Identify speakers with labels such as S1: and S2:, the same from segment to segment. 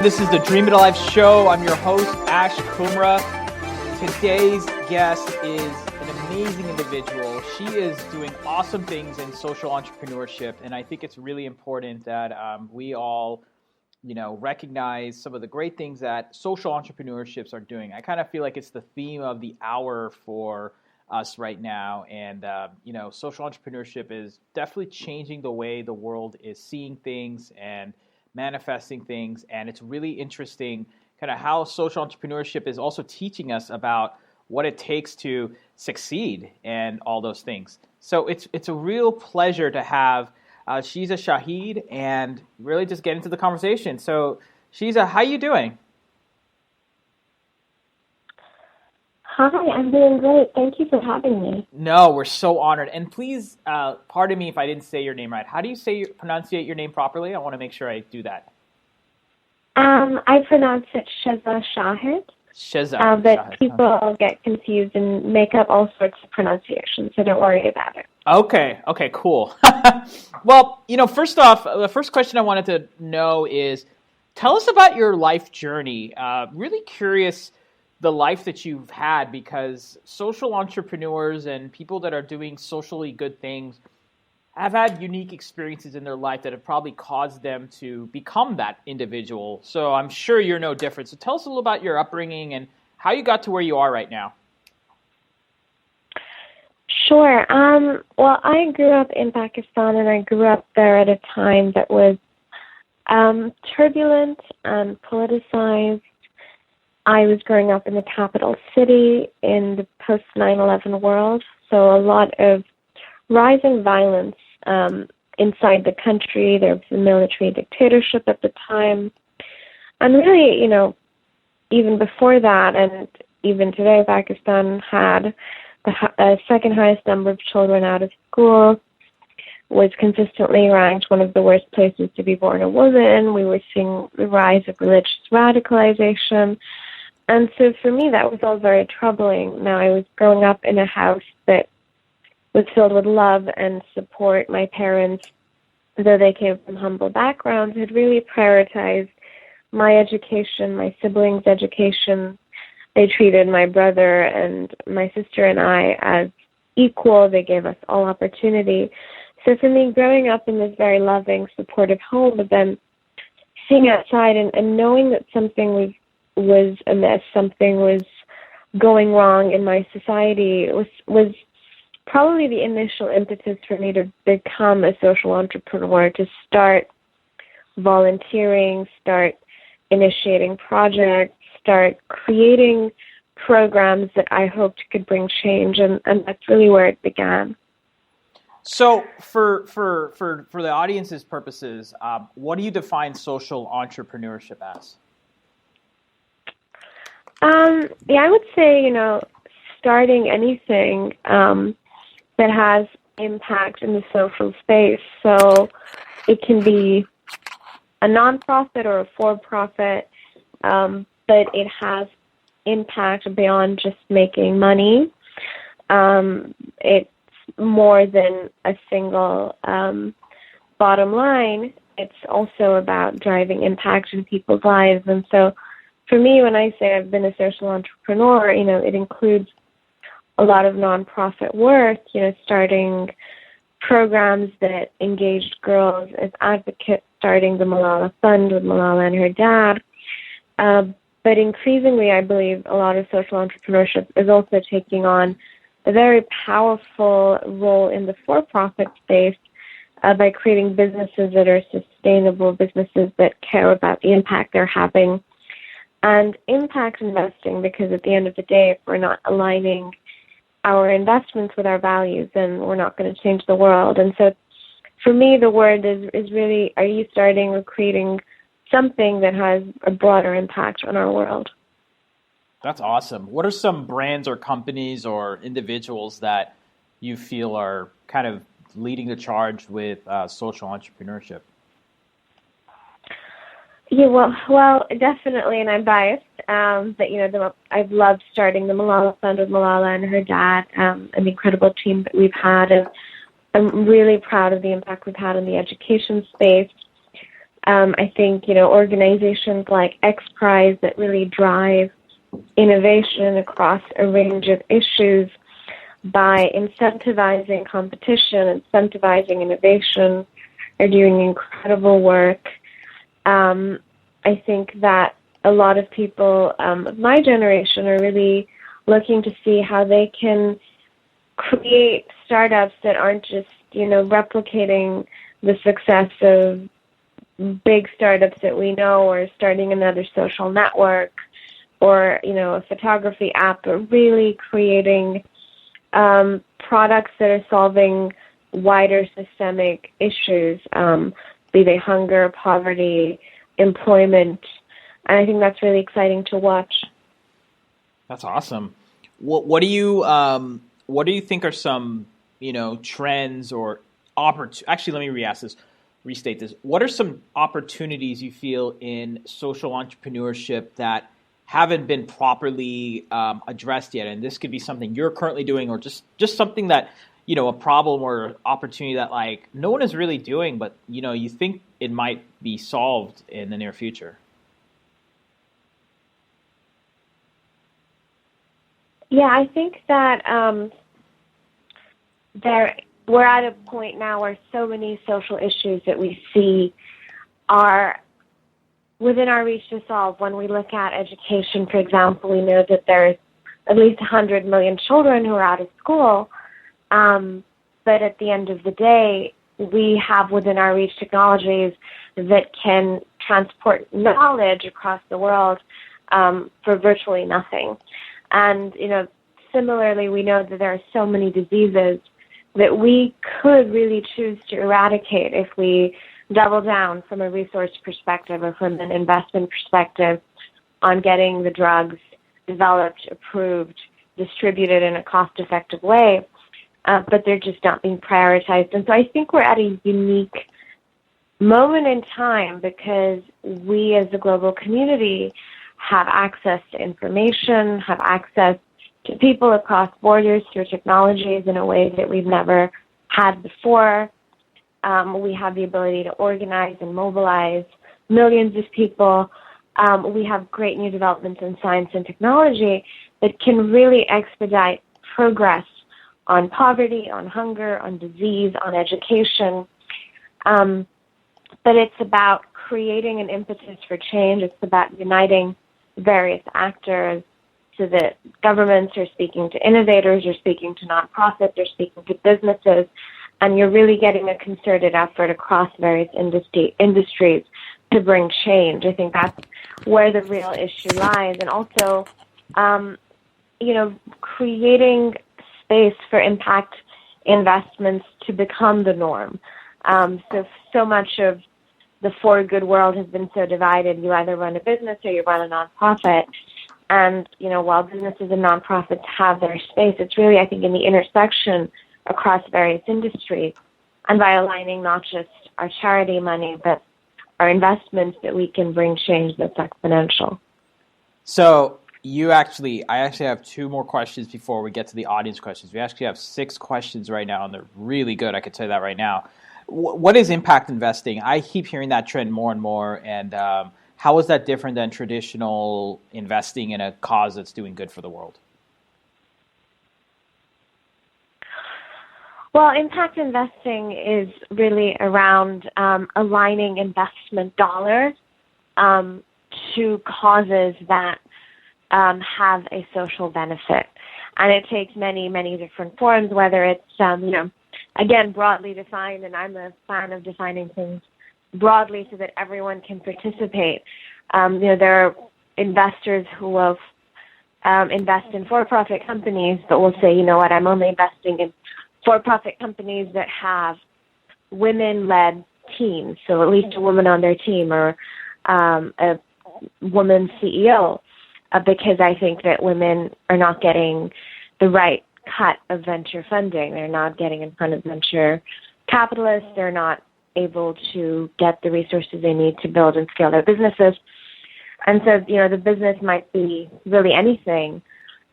S1: This is the DreamItAlive show. I'm your host, Ash Kumra. Today's guest is an amazing individual. She is doing awesome things in social entrepreneurship, and I think it's really important that we all, recognize some of the great things that social entrepreneurships are doing. I kind of feel like it's the theme of the hour for us right now, and social entrepreneurship is definitely changing the way the world is seeing things and manifesting things, and it's really interesting kind of how social entrepreneurship is also teaching us about what it takes to succeed and all those things. So it's a real pleasure to have Shiza Shahid and really just get into the conversation. So Shiza, how you doing?
S2: Hi, I'm doing great. Thank you for having me.
S1: No, we're so honored. And please, pardon me if I didn't say your name right. How do you pronunciate your name properly? I want to make sure I do that.
S2: I pronounce it Shiza Shahid.
S1: Shiza
S2: but
S1: Shahid.
S2: People get confused and make up all sorts of pronunciations, so don't worry about it.
S1: Okay, cool. Well, first off, the first question I wanted to know is, tell us about your life journey. Really curious the life that you've had, because social entrepreneurs and people that are doing socially good things have had unique experiences in their life that have probably caused them to become that individual. So I'm sure you're no different. So tell us a little about your upbringing and how you got to where you are right now.
S2: Sure. Well, I grew up in Pakistan, and I grew up there at a time that was turbulent and politicized. I was growing up in the capital city in the post 9/11 world, so a lot of rising violence inside the country. There was a military dictatorship at the time. And really, even before that, and even today, Pakistan had the second highest number of children out of school, was consistently ranked one of the worst places to be born a woman. We were seeing the rise of religious radicalization. And so for me, that was all very troubling. Now, I was growing up in a house that was filled with love and support. My parents, though they came from humble backgrounds, had really prioritized my education, my siblings' education. They treated my brother and my sister and I as equal. They gave us all opportunity. So for me, growing up in this very loving, supportive home, but then seeing outside and knowing that something was amiss, something was going wrong in my society, was probably the initial impetus for me to become a social entrepreneur, to start volunteering, start initiating projects, start creating programs that I hoped could bring change, and that's really where it began.
S1: So for the audience's purposes, what do you define social entrepreneurship as?
S2: I would say, starting anything that has impact in the social space. So it can be a nonprofit or a for-profit, but it has impact beyond just making money. It's more than a single bottom line. It's also about driving impact in people's lives. And so for me, when I say I've been a social entrepreneur, it includes a lot of nonprofit work, starting programs that engaged girls as advocates, starting the Malala Fund with Malala and her dad. But increasingly, I believe a lot of social entrepreneurship is also taking on a very powerful role in the for-profit space by creating businesses that are sustainable, businesses that care about the impact they're having, and impact investing, because at the end of the day, if we're not aligning our investments with our values, then we're not going to change the world. And so for me, the word is really, are you starting or creating something that has a broader impact on our world?
S1: That's awesome. What are some brands or companies or individuals that you feel are kind of leading the charge with social entrepreneurship?
S2: Yeah, well, definitely, and I'm biased. But I've loved starting the Malala Fund with Malala and her dad, an incredible team that we've had, and I'm really proud of the impact we've had in the education space. I think, organizations like X Prize that really drive innovation across a range of issues by incentivizing competition, incentivizing innovation, are doing incredible work. I think that a lot of people of my generation are really looking to see how they can create startups that aren't just, replicating the success of big startups that we know, or starting another social network, or, a photography app, but really creating products that are solving wider systemic issues, be they hunger, poverty, employment. And I think that's really exciting to watch.
S1: That's awesome. What do you think are some, trends or actually, let me restate this. What are some opportunities you feel in social entrepreneurship that haven't been properly addressed yet? And this could be something you're currently doing, or just something that, a problem or opportunity that like no one is really doing, but, you think it might be solved in the near future.
S2: Yeah, I think that we're at a point now where so many social issues that we see are within our reach to solve. When we look at education, for example, we know that there's at least 100 million children who are out of school. But at the end of the day, we have within our reach technologies that can transport knowledge across the world for virtually nothing. And, similarly, we know that there are so many diseases that we could really choose to eradicate if we double down from a resource perspective or from an investment perspective on getting the drugs developed, approved, distributed in a cost-effective way. But they're just not being prioritized. And so I think we're at a unique moment in time because we as a global community have access to information, have access to people across borders through technologies in a way that we've never had before. We have the ability to organize and mobilize millions of people. We have great new developments in science and technology that can really expedite progress on poverty, on hunger, on disease, on education. But it's about creating an impetus for change. It's about uniting various actors so that governments are speaking to innovators, you're speaking to nonprofits, you're speaking to businesses, and you're really getting a concerted effort across various industries to bring change. I think that's where the real issue lies. And also, creating space for impact investments to become the norm. So much of the for good world has been so divided. You either run a business or you run a nonprofit. And, while businesses and nonprofits have their space, it's really, I think, in the intersection across various industries, and by aligning not just our charity money, but our investments, that we can bring change that's exponential.
S1: So I actually have two more questions before we get to the audience questions. We actually have 6 questions right now, and they're really good. I could say that right now. What is impact investing? I keep hearing that trend more and more. And how is that different than traditional investing in a cause that's doing good for the world?
S2: Well, impact investing is really around aligning investment dollars to causes that have a social benefit. And it takes many, many different forms, whether it's, again, broadly defined, and I'm a fan of defining things broadly so that everyone can participate. There are investors who will invest in for-profit companies, but will say, I'm only investing in for-profit companies that have women-led teams, so at least a woman on their team, or a woman CEO, because I think that women are not getting the right cut of venture funding. They're not getting in front of venture capitalists. They're not able to get the resources they need to build and scale their businesses. And so, the business might be really anything,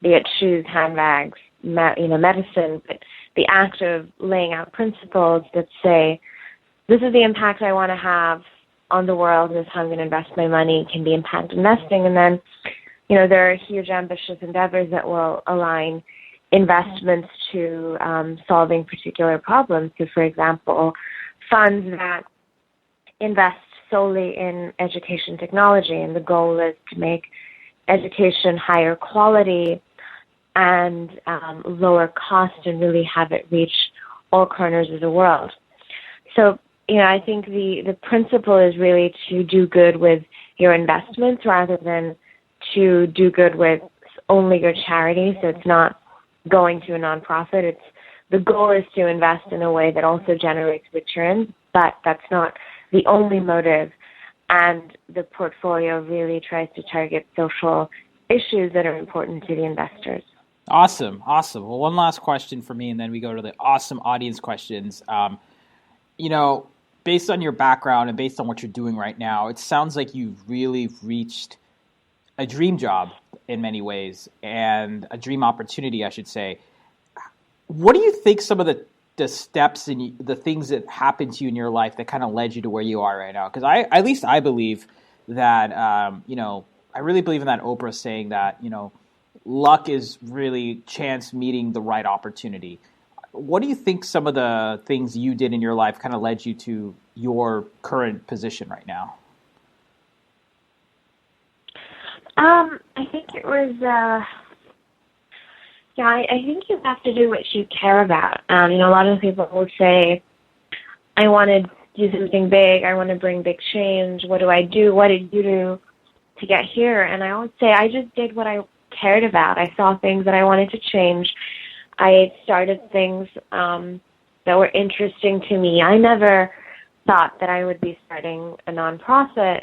S2: be it shoes, handbags, medicine, but the act of laying out principles that say, this is the impact I want to have, on the world, and this is how I'm going to invest my money, can be impact investing. And then, there are huge ambitious endeavors that will align investments to solving particular problems. So, for example, funds that invest solely in education technology, and the goal is to make education higher quality and lower cost, and really have it reach all corners of the world. So, I think the principle is really to do good with your investments rather than to do good with only your charity. So it's not going to a nonprofit. The goal is to invest in a way that also generates returns, but that's not the only motive. And the portfolio really tries to target social issues that are important to the investors.
S1: Awesome. Well, one last question for me, and then we go to the awesome audience questions. Based on your background and based on what you're doing right now, it sounds like you've really reached a dream job in many ways, and a dream opportunity, I should say. What do you think some of the steps and the things that happened to you in your life that kind of led you to where you are right now? Because I believe that, I really believe in that Oprah saying that, luck is really chance meeting the right opportunity. What do you think some of the things you did in your life kind of led you to your current position right now?
S2: I think it was, I think you have to do what you care about. A lot of people will say, I want to do something big, I want to bring big change, what do I do? What did you do to get here? And I always say, I just did what I cared about. I saw things that I wanted to change. I started things that were interesting to me. I never thought that I would be starting a nonprofit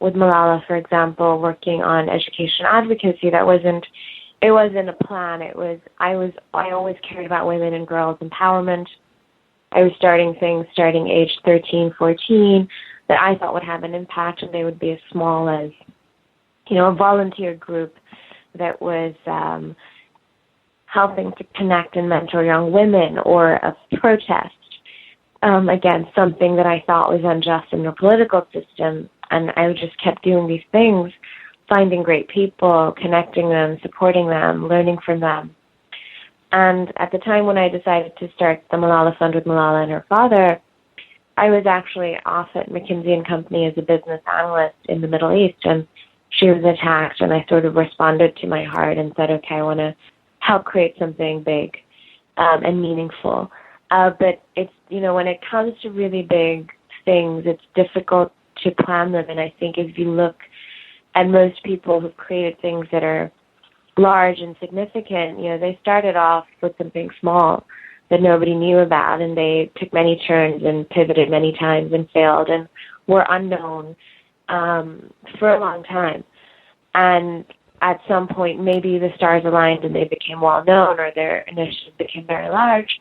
S2: with Malala, for example, working on education advocacy. It wasn't a plan. I always cared about women and girls' empowerment. I was starting things starting age 13, 14 that I thought would have an impact, and they would be as small as, a volunteer group that was helping to connect and mentor young women, or a protest against something that I thought was unjust in the political system. And I just kept doing these things, finding great people, connecting them, supporting them, learning from them. And at the time when I decided to start the Malala Fund with Malala and her father, I was actually off at McKinsey & Company as a business analyst in the Middle East, and she was attacked, and I sort of responded to my heart and said, okay, I want to help create something big and meaningful. But it's, when it comes to really big things, it's difficult to plan them. And I think if you look at most people who've created things that are large and significant, they started off with something small that nobody knew about, and they took many turns and pivoted many times and failed and were unknown for a long time. And at some point, maybe the stars aligned and they became well-known, or their initiative became very large.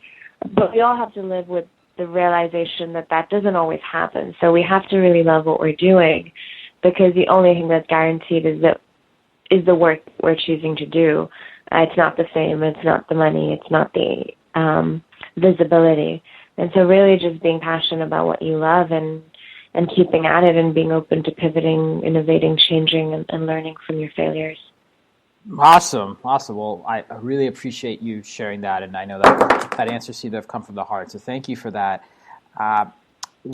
S2: But we all have to live with the realization that that doesn't always happen. So we have to really love what we're doing, because the only thing that's guaranteed is the work we're choosing to do. It's not the fame, it's not the money, it's not the visibility. And so really just being passionate about what you love and keeping at it, and being open to pivoting, innovating, changing, and learning from your failures.
S1: Awesome. Well, I really appreciate you sharing that, and I know that answer seemed to have come from the heart, so thank you for that.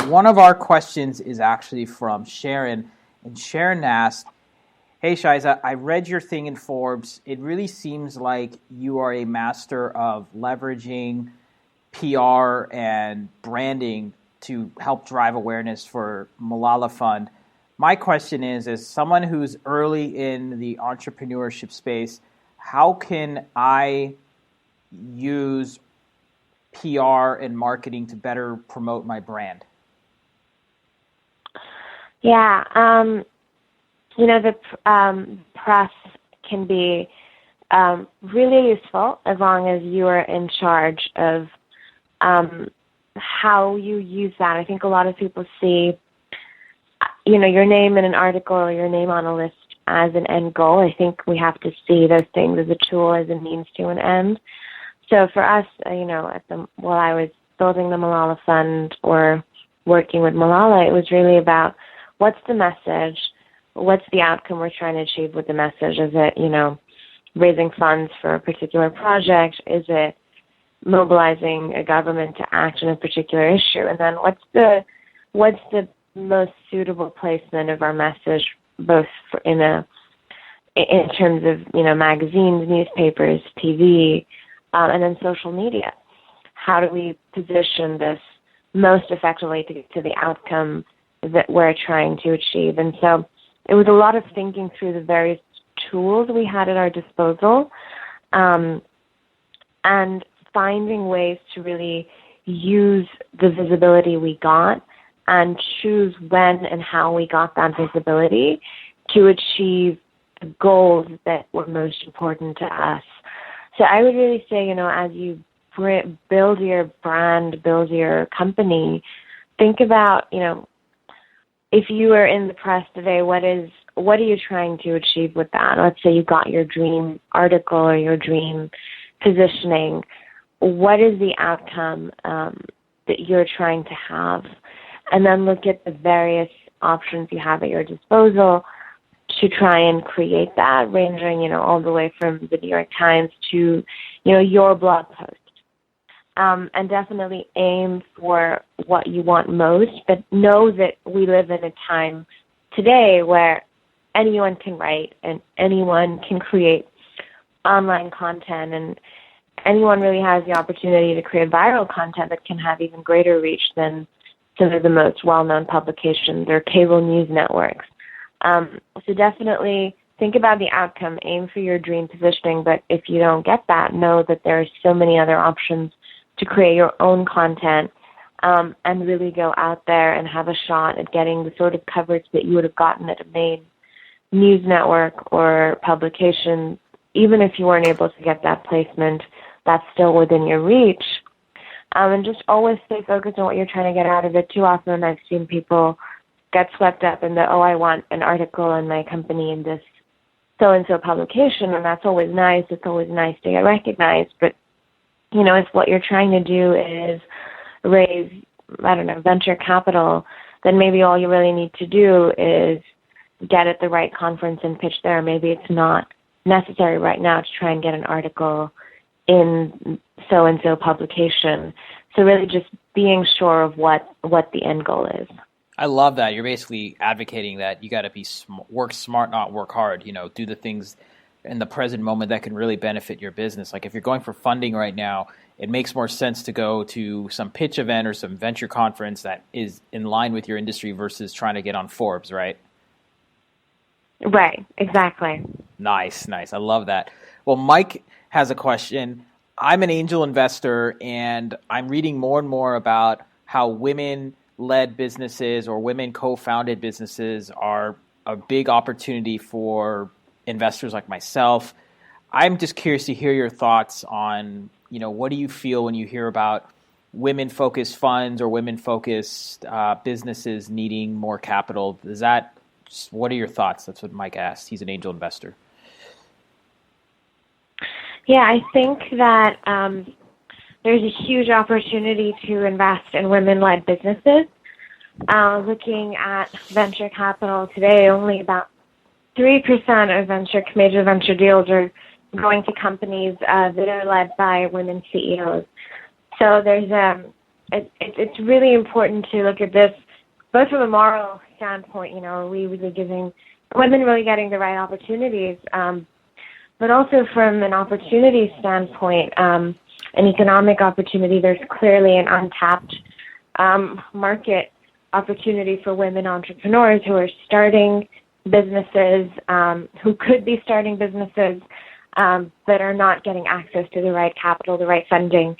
S1: One of our questions is actually from Sharon, and Sharon asked, hey, Shiza, I read your thing in Forbes. It really seems like you are a master of leveraging PR and branding to help drive awareness for Malala Fund. My question is, as someone who's early in the entrepreneurship space, how can I use PR and marketing to better promote my brand?
S2: Yeah, the press can be really useful as long as you are in charge of how you use that. I think a lot of people see, your name in an article or your name on a list as an end goal. I think we have to see those things as a tool, as a means to an end. So for us, while I was building the Malala Fund, or working with Malala, it was really about what's the message, what's the outcome we're trying to achieve with the message. Is it, raising funds for a particular project? Is it mobilizing a government to act on a particular issue? And then what's the most suitable placement of our message, both in terms of magazines, newspapers, TV, and then social media? How do we position this most effectively to get to the outcome that we're trying to achieve? And so it was a lot of thinking through the various tools we had at our disposal, and finding ways to really use the visibility we got and choose when and how we got that visibility to achieve the goals that were most important to us. So I would really say, as you build your brand, build your company, think about, if you are in the press today, what are you trying to achieve with that? Let's say you got your dream article or your dream positioning. What is the outcome that you're trying to have? And then look at the various options you have at your disposal to try and create that, ranging, all the way from the New York Times to, your blog post. And definitely aim for what you want most, but know that we live in a time today where anyone can write and anyone can create online content, and anyone really has the opportunity to create viral content that can have even greater reach than some of the most well-known publications or cable news networks. So definitely think about the outcome, aim for your dream positioning, but if you don't get that, know that there are so many other options to create your own content, and really go out there and have a shot at getting the sort of coverage that you would have gotten at a main news network or publication. Even if you weren't able to get that placement, that's still within your reach. And just always stay focused on what you're trying to get out of it. Too often I've seen people get swept up in I want an article in my company in this so-and-so publication, and that's always nice. It's always nice to get recognized, but if what you're trying to do is raise, venture capital, then maybe all you really need to do is get at the right conference and pitch there. Maybe it's not necessary right now to try and get an article in so-and-so publication. So really just being sure of what the end goal is.
S1: I love that. You're basically advocating that you got to be work smart, not work hard. Do the things in the present moment that can really benefit your business. Like if you're going for funding right now, it makes more sense to go to some pitch event or some venture conference that is in line with your industry versus trying to get on Forbes, right?
S2: Right, exactly.
S1: Nice. I love that. Well, Mike has a question. I'm an angel investor, and I'm reading more and more about how women-led businesses or women co-founded businesses are a big opportunity for investors like myself. I'm just curious to hear your thoughts on, what do you feel when you hear about women-focused funds or women-focused businesses needing more capital? What are your thoughts? That's what Mike asked. He's an angel investor.
S2: Yeah, I think that there's a huge opportunity to invest in women-led businesses. Looking at venture capital today, only about 3% of major venture deals are going to companies that are led by women CEOs. So there's it's really important to look at this both from a moral standpoint. Are we really giving women really getting the right opportunities, but also from an opportunity standpoint, an economic opportunity. There's clearly an untapped market opportunity for women entrepreneurs who are starting businesses, who could be starting businesses, but are not getting access to the right capital, the right funding.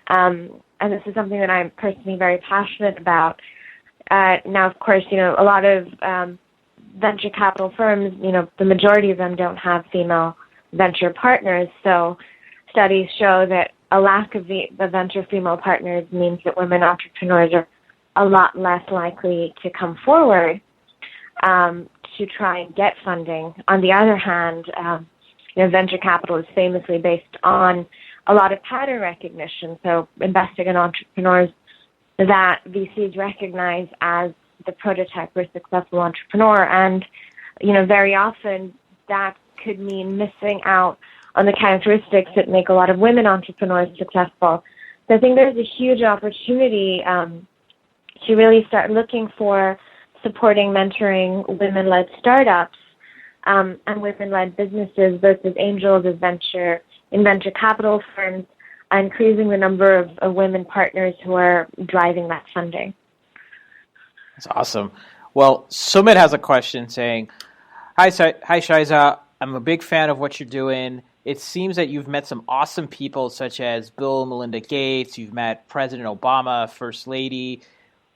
S2: And this is something that I'm personally very passionate about. Now, of course, a lot of venture capital firms, the majority of them don't have female venture partners. So studies show that a lack of the venture female partners means that women entrepreneurs are a lot less likely to come forward to try and get funding. On the other hand, venture capital is famously based on a lot of pattern recognition. So investing in entrepreneurs that VCs recognize as the prototype for a successful entrepreneur. And, very often that could mean missing out on the characteristics that make a lot of women entrepreneurs successful. So I think there's a huge opportunity to really start looking for supporting, mentoring women-led startups and women-led businesses, both as angels, as in venture capital firms, and increasing the number of women partners who are driving that funding.
S1: That's awesome. Well, Sumit has a question saying, Hi, Shiza. I'm a big fan of what you're doing. It seems that you've met some awesome people such as Bill and Melinda Gates. You've met President Obama, First Lady.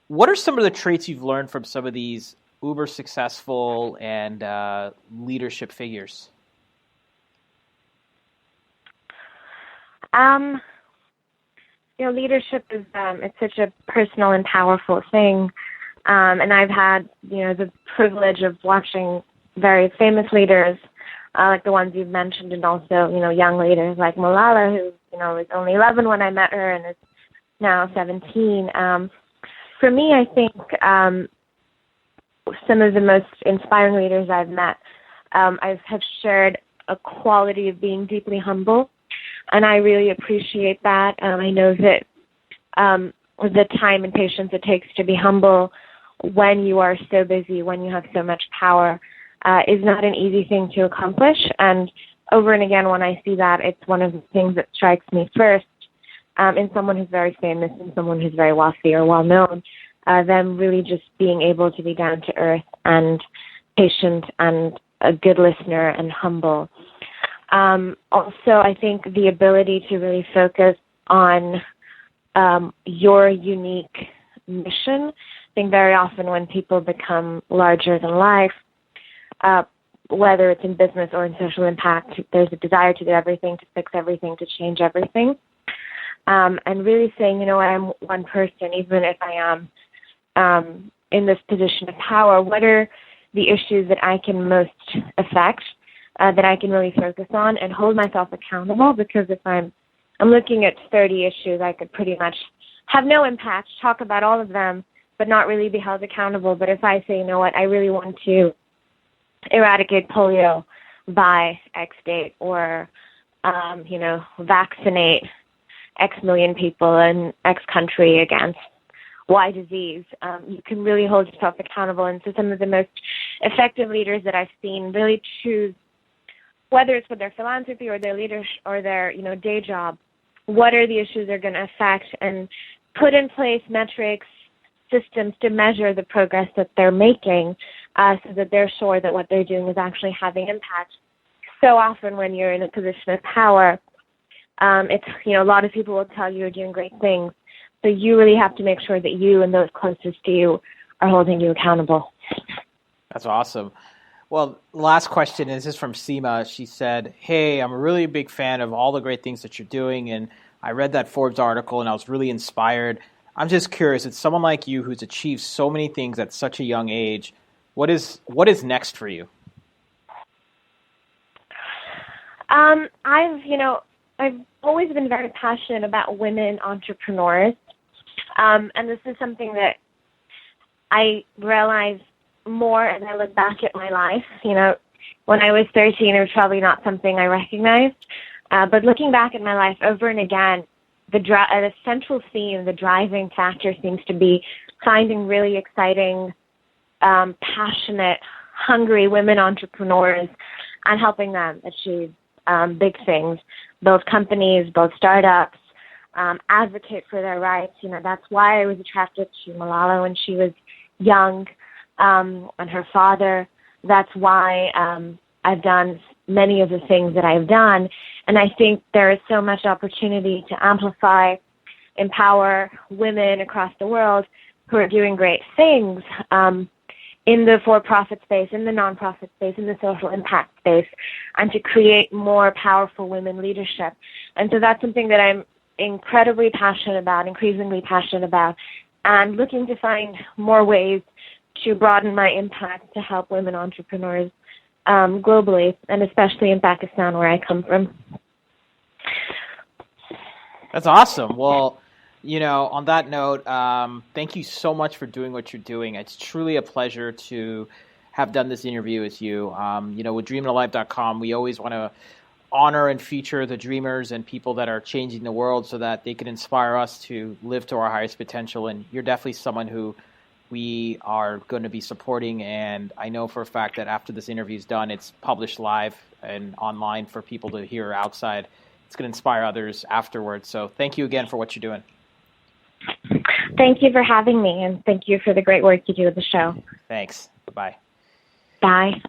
S1: What are some of the traits you've learned from some of these uber successful and leadership figures?
S2: Leadership is it's such a personal and powerful thing. And I've had, the privilege of watching very famous leaders, like the ones you've mentioned, and also, young leaders like Malala, who, was only 11 when I met her and is now 17. For me, I think some of the most inspiring leaders I've met, I have shared a quality of being deeply humble, and I really appreciate that. I know that the time and patience it takes to be humble when you are so busy, when you have so much power, is not an easy thing to accomplish. And over and again, when I see that, it's one of the things that strikes me first in someone who's very famous and someone who's very wealthy or well-known, them really just being able to be down to earth and patient and a good listener and humble. Also, I think the ability to really focus on your unique mission. I think very often when people become larger than life, whether it's in business or in social impact, there's a desire to do everything, to fix everything, to change everything. And really saying, I'm one person, even if I am in this position of power, what are the issues that I can most affect, that I can really focus on and hold myself accountable? Because if I'm looking at 30 issues, I could pretty much have no impact, talk about all of them, but not really be held accountable. But if I say, I really want to eradicate polio by X date, or, vaccinate X million people in X country against Y disease, you can really hold yourself accountable. And so some of the most effective leaders that I've seen really choose, whether it's with their philanthropy or their leadership or their, day job, what are the issues they're going to affect, and put in place metrics, systems to measure the progress that they're making, so that they're sure that what they're doing is actually having impact. So often when you're in a position of power, it's, a lot of people will tell you you're doing great things. So you really have to make sure that you and those closest to you are holding you accountable.
S1: That's awesome. Well, last question is this from Seema. She said, hey, I'm a really big fan of all the great things that you're doing, and I read that Forbes article and I was really inspired. I'm just curious, it's someone like you who's achieved so many things at such a young age. What is next for you? I've
S2: always been very passionate about women entrepreneurs. And this is something that I realize more as I look back at my life. When I was 13, it was probably not something I recognized. But looking back at my life over and again, the central theme, the driving factor seems to be finding really exciting, passionate, hungry women entrepreneurs and helping them achieve big things, build companies, build startups, advocate for their rights. That's why I was attracted to Malala when she was young, and her father. That's why I've done many of the things that I've done. And I think there is so much opportunity to amplify, empower women across the world who are doing great things in the for-profit space, in the nonprofit space, in the social impact space, and to create more powerful women leadership. And so that's something that I'm incredibly passionate about, increasingly passionate about, and looking to find more ways to broaden my impact to help women entrepreneurs globally, and especially in Pakistan, where I come from.
S1: That's awesome. Well, On that note, thank you so much for doing what you're doing. It's truly a pleasure to have done this interview with you. With DreamItAlive.com, we always want to honor and feature the dreamers and people that are changing the world so that they can inspire us to live to our highest potential. And you're definitely someone who we are going to be supporting. And I know for a fact that after this interview is done, it's published live and online for people to hear outside. It's going to inspire others afterwards. So thank you again for what you're doing.
S2: Thank you for having me, and thank you for the great work you do with the show.
S1: Thanks. Bye-bye.
S2: Bye.